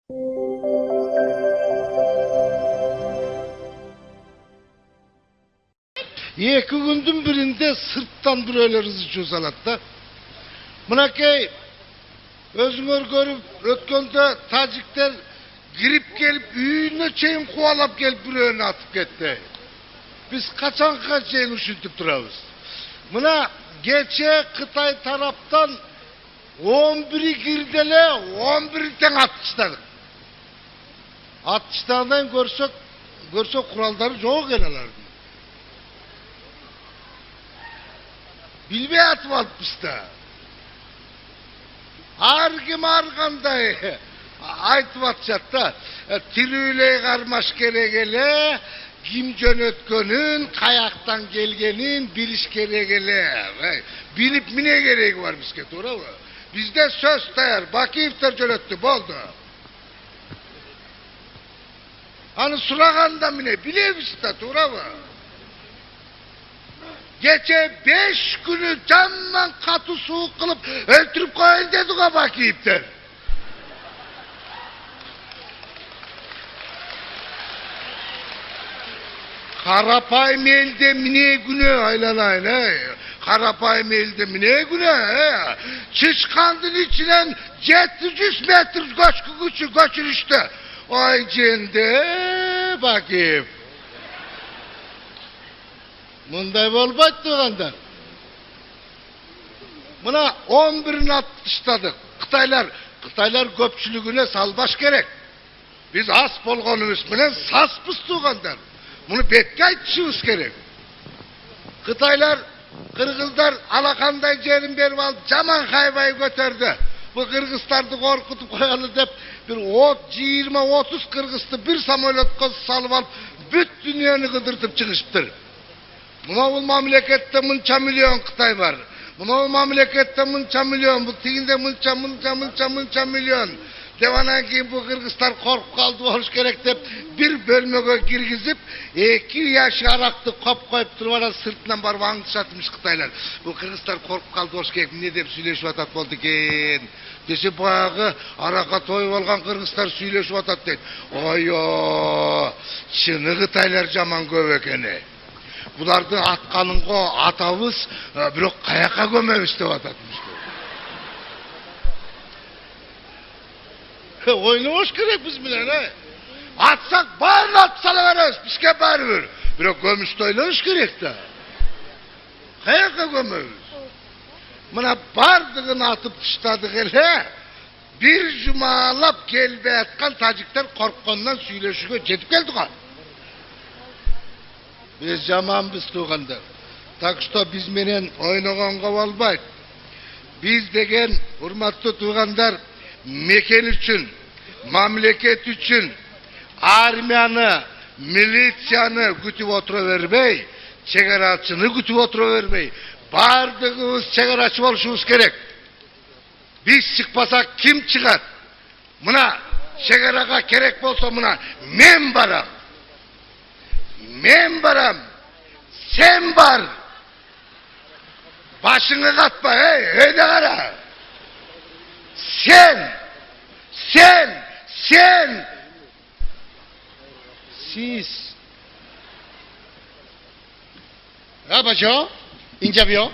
Екі күндің бірінде сырттан біреулер ызы салады да. Мынакей өзіңөр көріп өткенде тажиктер кирип келіп үйүнө чейин кубалап келип бирөөнү атып кетти. Биз качанга чейин ушинтип турабыз. Мына кече Кытай тараптан 11 кирди эле 11 тең атыштадык. Атыштардан көрсөк куралдары жок экен алардын. Билбей атып алыппыз да. Ар ким ар кандай айтып атышат да. Тирүүлей кармаш керек эле, ким жөнөткөнүн, каяктан келгенин билиш керек эле. Билип мине кереги бар бизге, туурабы? Бизде сөз даяр, Бакиевтер жөнөттү, болду. Аны сураганда міне билебиз да, туурабы? Geçe 5 günü camdan katı soğuk kılıp öldürüp koyun dedik o Bakiyip'ten. Karapayım elde mine güne aylanayın. Karapayım elde mine güne. Çıçkandın içinden 700 metre göçürüştü. Ay cende Bakiyip. Мындай болбойт тугандар. Мына 11-ин атыштадык. Кытайлар көпчүлүгүнө салбаш керек. Биз аз болгонубуз менен саспыз тугандар. Муну бетке айтышыбыз керек. Кытайлар, кыргыздар алакандай жерин берип алып, жаман хайбай көтөрдү. Бу кыргыздарды коркутуп коелу деп, бир 20-30 кыргызды бир самолетко салып алып, бүт дүйнөнү кыдыртып чыгышыптыр. Мына бул мамлекетте мынча миллион Кытай бар. Мына мамлекетте мынча миллион, бул тигинде мынча миллион. Деп анан кийин бул кыргыздар коркуп калды болуш керек деп бир бөлмөгө киргизип, 2 яш аракты коюп туруп анан сыртынан барып аңдышатмыш Кытайлар. Бул кыргыздар коркуп калды болуш керек, эмне деп сүйлөшүп атат болду экен. Десе баягы аракка тоюп алган кыргыздар сүйлөшүп атат дейт. Ойо, чыны Кытайлар жаман көп экен. Буларды атканынго атабыз, бирок каяка көмөбүз деп ататмыш. Ойнобош керек биз менен, атсак баарын атып сала беребиз, бизге баары бир. Бирок көмүштү ойлош керек да. Каяка көмөбүз? Мына бардыгын атып таштадык эле, бир жумалап келбей аткан тажиктер корккондон сүйлөшүүгө жетип келди го. Biz jamanбыз тугандар. Так что биз менен ойногонго болбойт. Биз деген урматтуу тугандар, мекен үчүн, мамлекет үчүн армияны, милицияны күтүп отура бербей, чегарачыны күтүп отура бербей, бардыгыбыз чегарачы болушубуз керек. Биз чыкпасак ким чыгат? Мына чегарага керек болсо мына мен барам. Men baram, sen bar. Başını katma, öyle kara. Sen. Siz. Rabaco, incapio.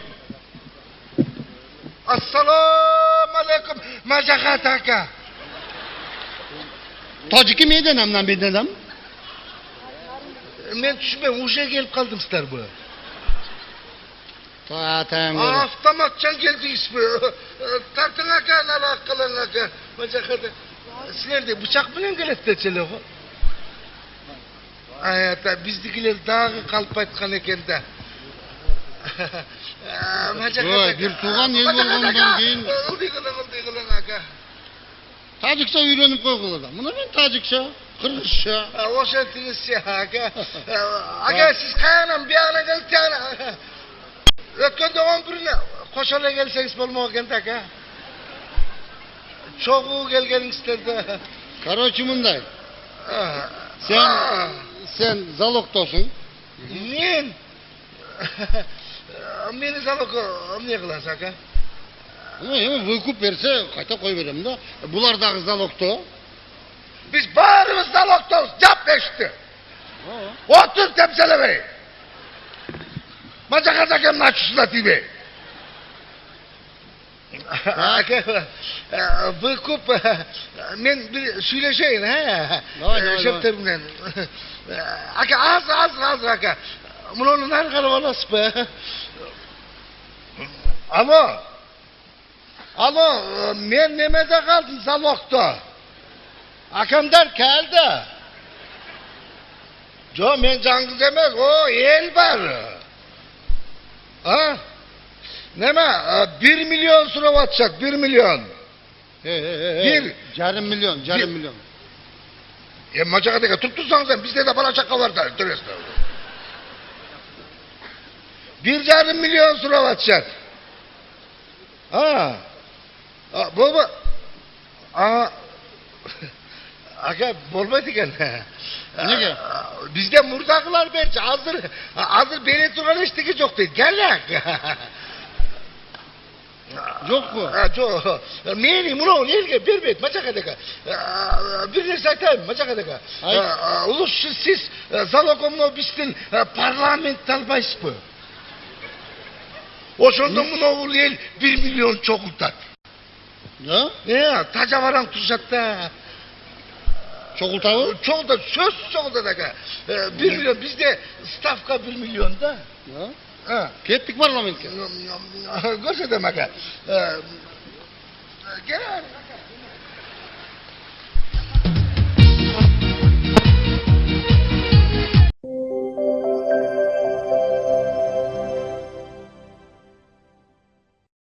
Assalamu alaikum, majakataka. Taciki miydi namdan bir adam? Men düşmem, uşa gelip kaldımsızlar bu. Avtomatçan geldiniz bu. Tartın aka, nala kılın aka. Macakada. Sizler de bıçak bilen geletteçeli o. Ayata, bizdikiler dağı kalıp aytkan eken de. Macakada. Bir tuğan el olgandan keyin. Ildı aka. Tacikça öğrenip koygular da. Buna ben Tacikça. Kırgızça. O şartınızca aka. Aka siz kayanan bir yana gelip yana. Ötkende 11'ine koşarla gelseniz bolmağı kent aka. Çoğu gelgenizlerde. Karoçu bunday. Sen zaloqtosun. Men? Meni zaloq ne kılas aka? Vıkup verse kayta koy verem da. Bular dağı zaloqto. Biz bağırımız saloktoz, yap beşti. Otur temselemeyi. Macakadakem açısına tibi. Bu kup, men bir söyleşeyin ha. Şefterimden. Aka az aka. Bunu nerede olasın be? Alo, men nemede kaldım salokta. Akamlar geldi. Jo men Cengiz emez, o el var. Ha? Neme? 1 milyon sınav atacak, 1 milyon. Bir. Yarım milyon. Macakadaki tuttursan sen, bizde de para çaka var da. 1,5 milyon sınav atacak. Ha. Baba. Aga bolmadı gene. Niye? Bizde murdaklar belki hazır beni turan işteki çok değil. Gel Yok mu? Çok. Meni bunu nereye bir bet maçakadaka. Bir nesaytayım maçakadaka. Ulus siz zalokomno bistin parlamental başpı. O şondan bunu ol el 1 milyon çok utat. Ne? Ne? Taca varan tuşatta. Çok utağı? Çok da söz çok da dakika. 1 milyon bizde stafka 1 milyon da. Ya. Ha. Kettik parlamentke. Görse demek ha. Gel.